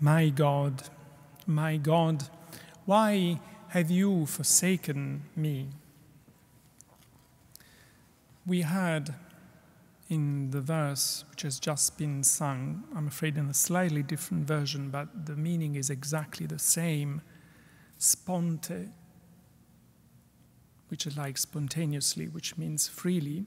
My God, why have you forsaken me? We heard in the verse which has just been sung, I'm afraid in a slightly different version, but the meaning is exactly the same, sponte, which is like spontaneously, which means freely.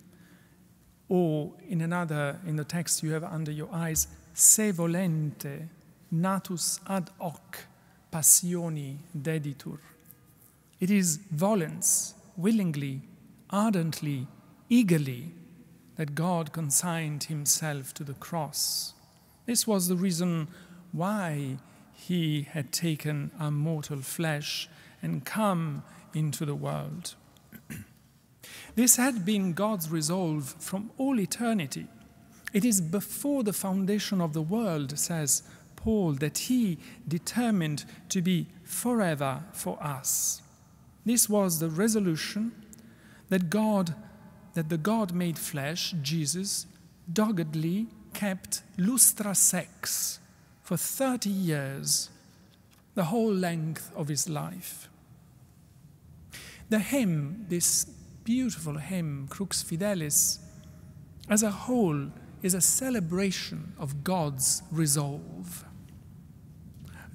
Or in the text you have under your eyes, se volente, natus ad hoc, passioni deditur. It is volens, willingly, ardently, eagerly, that God consigned himself to the cross. This was the reason why he had taken our mortal flesh and come into the world. This had been God's resolve from all eternity. It is before the foundation of the world, says Paul, that he determined to be forever for us. This was the resolution that the God made flesh, Jesus, doggedly kept lustra sex for 30 years, the whole length of his life. The hymn, this beautiful hymn, Crux Fidelis, as a whole is a celebration of God's resolve.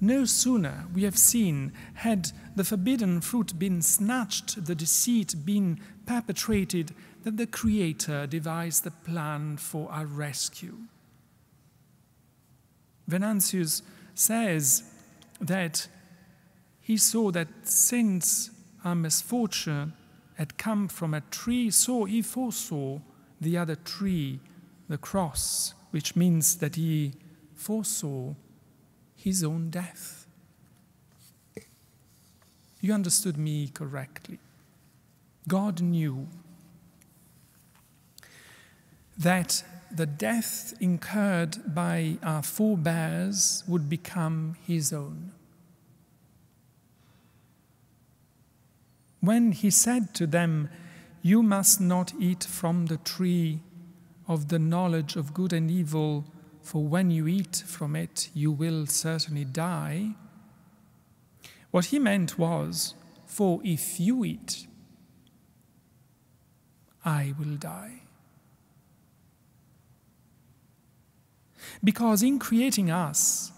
No sooner, we have seen, had the forbidden fruit been snatched, the deceit been perpetrated, that the Creator devised the plan for our rescue. Venantius says that he saw that since our misfortune had come from a tree, so he foresaw the other tree, the cross, which means that he foresaw his own death. You understood me correctly. God knew that the death incurred by our forebears would become his own. When he said to them, "You must not eat from the tree of the knowledge of good and evil, for when you eat from it, you will certainly die," what he meant was, "For if you eat, I will die." Because in creating us,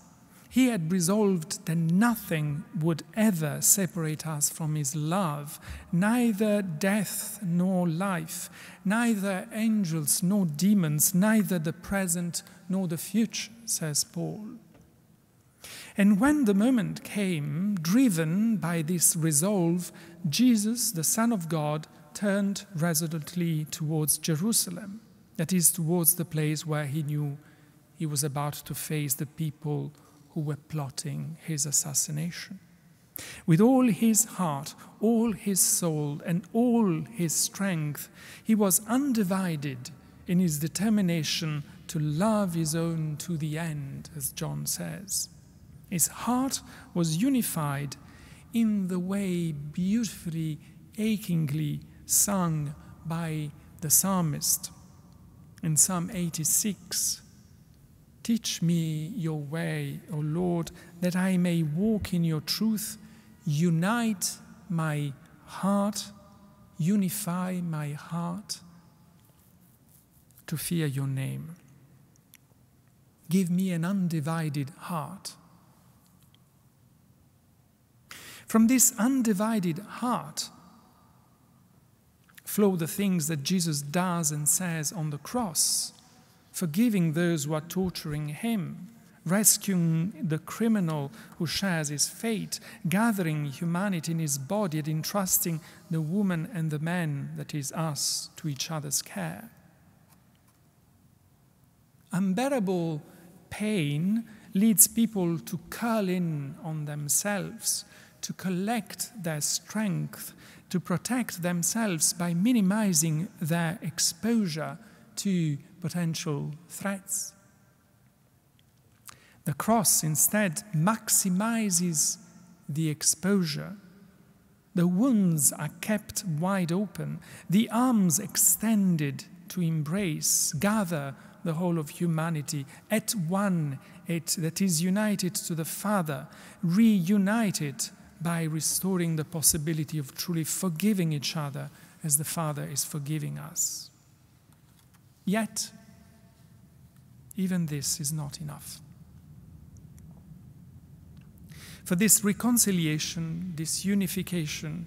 he had resolved that nothing would ever separate us from his love, neither death nor life, neither angels nor demons, neither the present nor the future, says Paul. And when the moment came, driven by this resolve, Jesus, the Son of God, turned resolutely towards Jerusalem, that is, towards the place where he knew he was about to face the people who were plotting his assassination. With all his heart, all his soul, and all his strength, he was undivided in his determination to love his own to the end, as John says. His heart was unified in the way beautifully, achingly sung by the psalmist in Psalm 86. "Teach me your way, O Lord, that I may walk in your truth. Unite my heart, unify my heart to fear your name. Give me an undivided heart." From this undivided heart flow the things that Jesus does and says on the cross, forgiving those who are torturing him, rescuing the criminal who shares his fate, gathering humanity in his body and entrusting the woman and the man, that is us, to each other's care. Unbearable pain leads people to curl in on themselves, to collect their strength, to protect themselves by minimizing their exposure to potential threats. The cross instead maximizes the exposure. The wounds are kept wide open, the arms extended to embrace, gather the whole of humanity at one, that is united to the Father, reunited by restoring the possibility of truly forgiving each other as the Father is forgiving us. Yet, even this is not enough. For this reconciliation, this unification,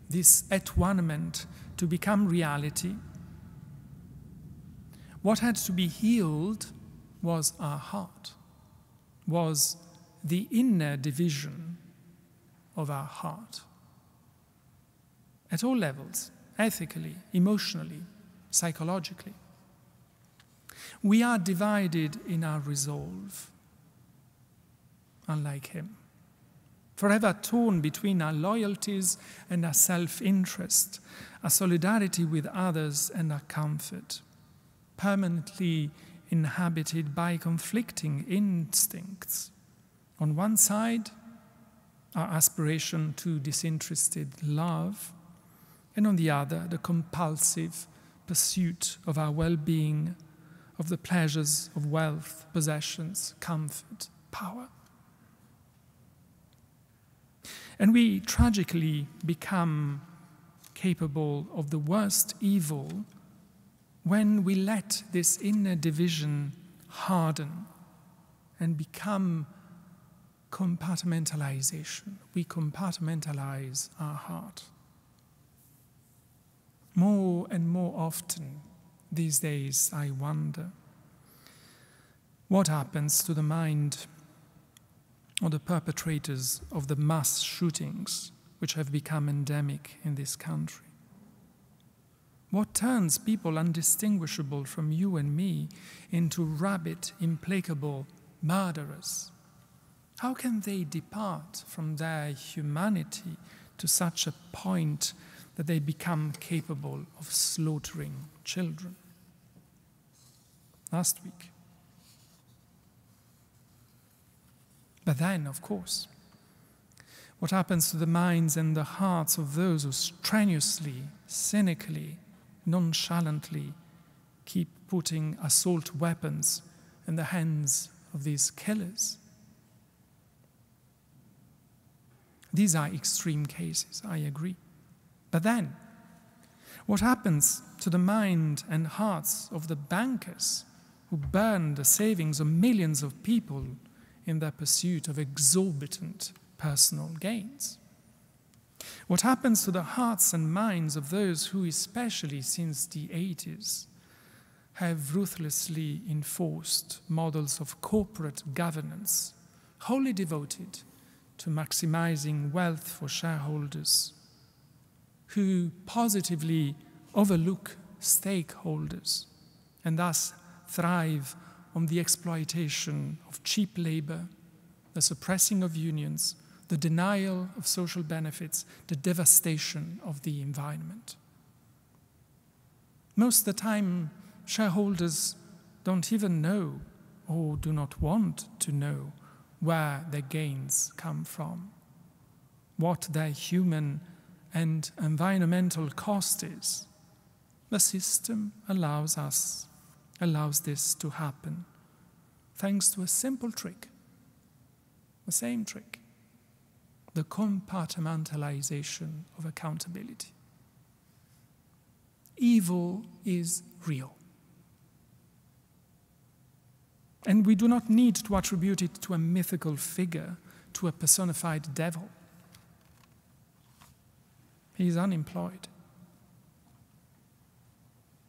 this at-one-ment to become reality, what had to be healed was our heart, was the inner division of our heart. At all levels, ethically, emotionally, psychologically. We are divided in our resolve, unlike him. Forever torn between our loyalties and our self-interest, our solidarity with others and our comfort, permanently inhabited by conflicting instincts. On one side, our aspiration to disinterested love, and on the other, the compulsive pursuit of our well-being, of the pleasures of wealth, possessions, comfort, power. And we tragically become capable of the worst evil when we let this inner division harden and become compartmentalization. We compartmentalize our heart. More and more often these days, I wonder what happens to the mind of the perpetrators of the mass shootings which have become endemic in this country. What turns people undistinguishable from you and me into rabid, implacable murderers? How can they depart from their humanity to such a point that they become capable of slaughtering children? Last week. But then, of course, what happens to the minds and the hearts of those who strenuously, cynically, nonchalantly keep putting assault weapons in the hands of these killers? These are extreme cases, I agree. But then, what happens to the mind and hearts of the bankers who burn the savings of millions of people in their pursuit of exorbitant personal gains? What happens to the hearts and minds of those who, especially since the 80s, have ruthlessly enforced models of corporate governance wholly devoted to maximizing wealth for shareholders, who positively overlook stakeholders and thus thrive on the exploitation of cheap labor, the suppressing of unions, the denial of social benefits, the devastation of the environment? Most of the time, shareholders don't even know or do not want to know where their gains come from, what their human and environmental cost is. The system allows this to happen, thanks to a simple trick, the same trick, the compartmentalization of accountability. Evil is real. And we do not need to attribute it to a mythical figure, to a personified devil. He is unemployed.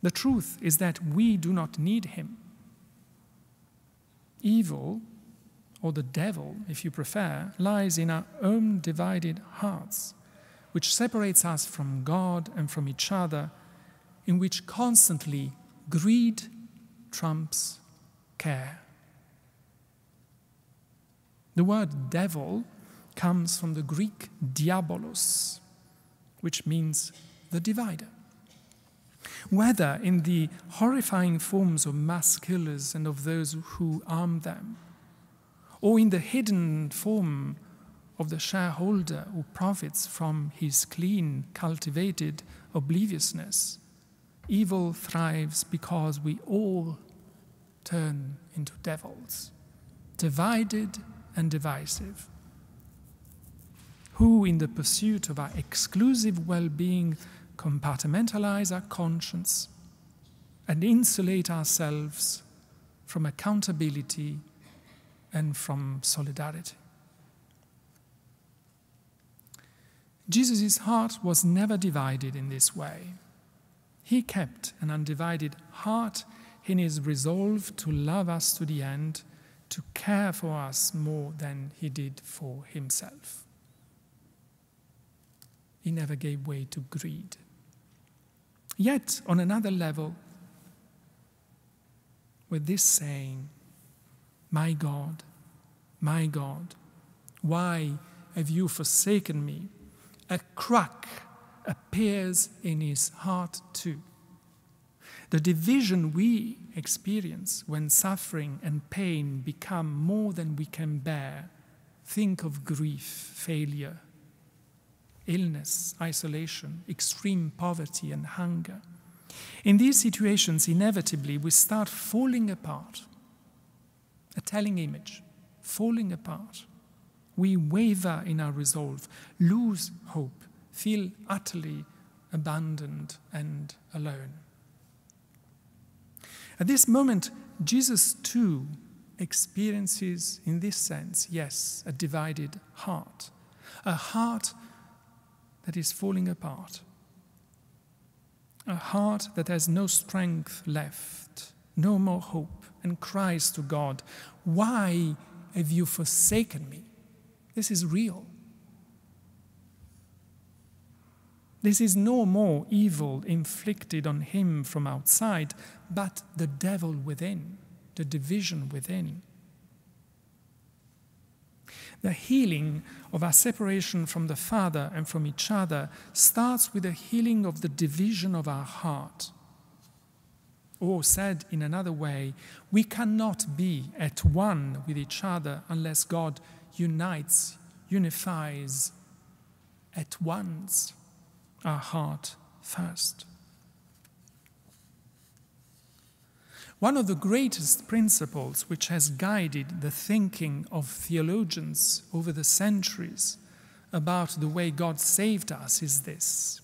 The truth is that we do not need him. Evil, or the devil, if you prefer, lies in our own divided hearts, which separates us from God and from each other, in which constantly greed trumps care. The word devil comes from the Greek diabolos, which means the divider. Whether in the horrifying forms of mass killers and of those who arm them, or in the hidden form of the shareholder who profits from his clean, cultivated obliviousness, Evil thrives because we all turn into devils, divided and divisive, who, in the pursuit of our exclusive well-being, compartmentalize our conscience and insulate ourselves from accountability and from solidarity. Jesus' heart was never divided in this way. He kept an undivided heart in his resolve to love us to the end, to care for us more than he did for himself. He never gave way to greed. Yet, on another level, with this saying, my God, why have you forsaken me?" a crack appears in his heart too. The division we experience when suffering and pain become more than we can bear. Think of grief, failure, illness, isolation, extreme poverty and hunger. In these situations, inevitably, we start falling apart. A telling image, falling apart. We waver in our resolve, lose hope, feel utterly abandoned and alone. At this moment, Jesus too experiences, in this sense, yes, a divided heart, a heart that is falling apart, a heart that has no strength left, no more hope, and cries to God, "Why have you forsaken me?" This is real. This is no more evil inflicted on him from outside, but the devil within, the division within. The healing of our separation from the Father and from each other starts with the healing of the division of our heart. Or said in another way, we cannot be at one with each other unless God unifies at once our heart first. One of the greatest principles which has guided the thinking of theologians over the centuries about the way God saved us is this: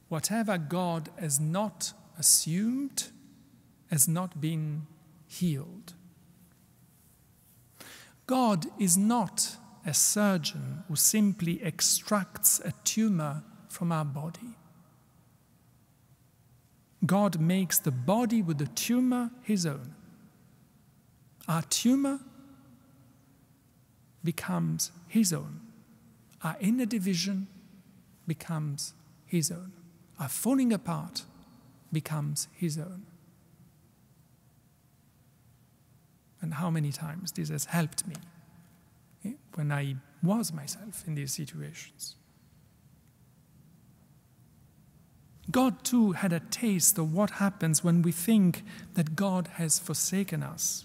whatever God has not assumed has not been healed. God is not a surgeon who simply extracts a tumor from our body. God makes the body with the tumor his own. Our tumor becomes his own. Our inner division becomes his own. Our falling apart becomes his own. And how many times this has helped me when I was myself in these situations. God too had a taste of what happens when we think that God has forsaken us,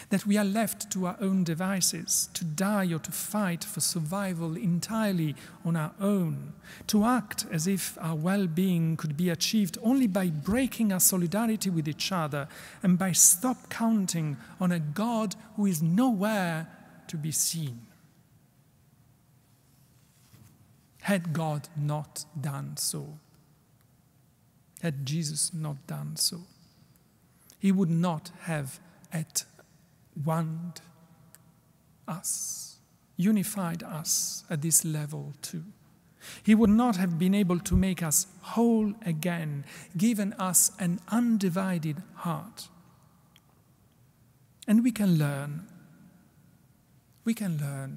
that we are left to our own devices, to die or to fight for survival entirely on our own, to act as if our well-being could be achieved only by breaking our solidarity with each other and by stop counting on a God who is nowhere to be seen. Had God not done so, had Jesus not done so, he would not have at one us, unified us at this level too. He would not have been able to make us whole again, given us an undivided heart. And we can learn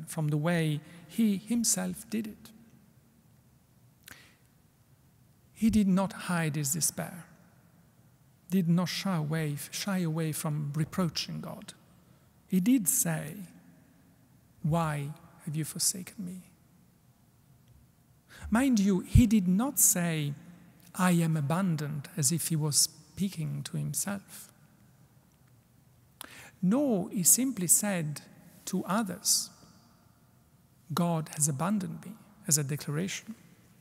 from the way he himself did it. He did not hide his despair, did not shy away from reproaching God. He did say, "Why have you forsaken me?" Mind you, he did not say, "I am abandoned," as if he was speaking to himself. Nor he simply said to others, "God has abandoned me," as a declaration.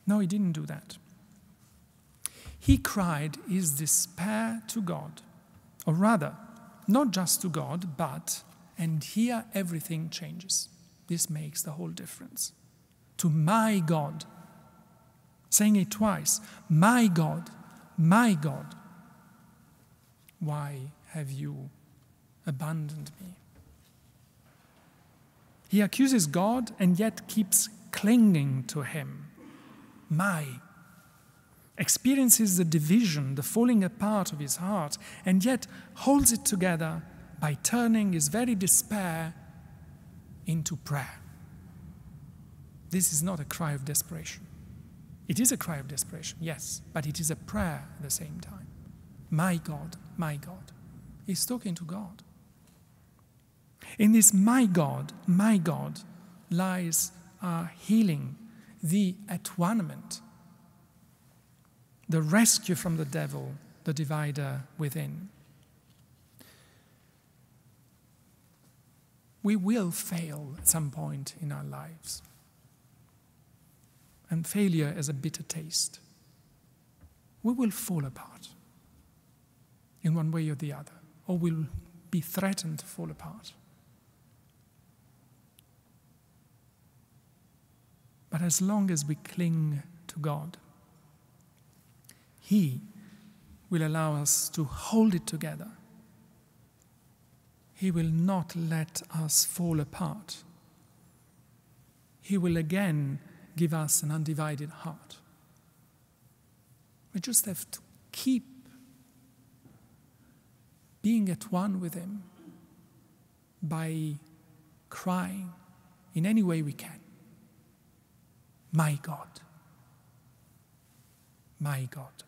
No, he didn't do that. He cried his despair to God, or rather, not just to God, but, and here everything changes. This makes the whole difference. To my God, saying it twice, my God, why have you abandoned me? He accuses God and yet keeps clinging to him. Experiences the division, the falling apart of his heart, and yet holds it together by turning his very despair into prayer. This is not a cry of desperation. It is a cry of desperation, yes, but it is a prayer at the same time. My God, he's talking to God. In this my God, lies our healing, the at-one-ment, the rescue from the devil, the divider within. We will fail at some point in our lives. And failure is a bitter taste. We will fall apart in one way or the other, or we'll be threatened to fall apart. But as long as we cling to God, He will allow us to hold it together. He will not let us fall apart. He will again give us an undivided heart. We just have to keep being at one with Him by crying in any way we can. My God, my God.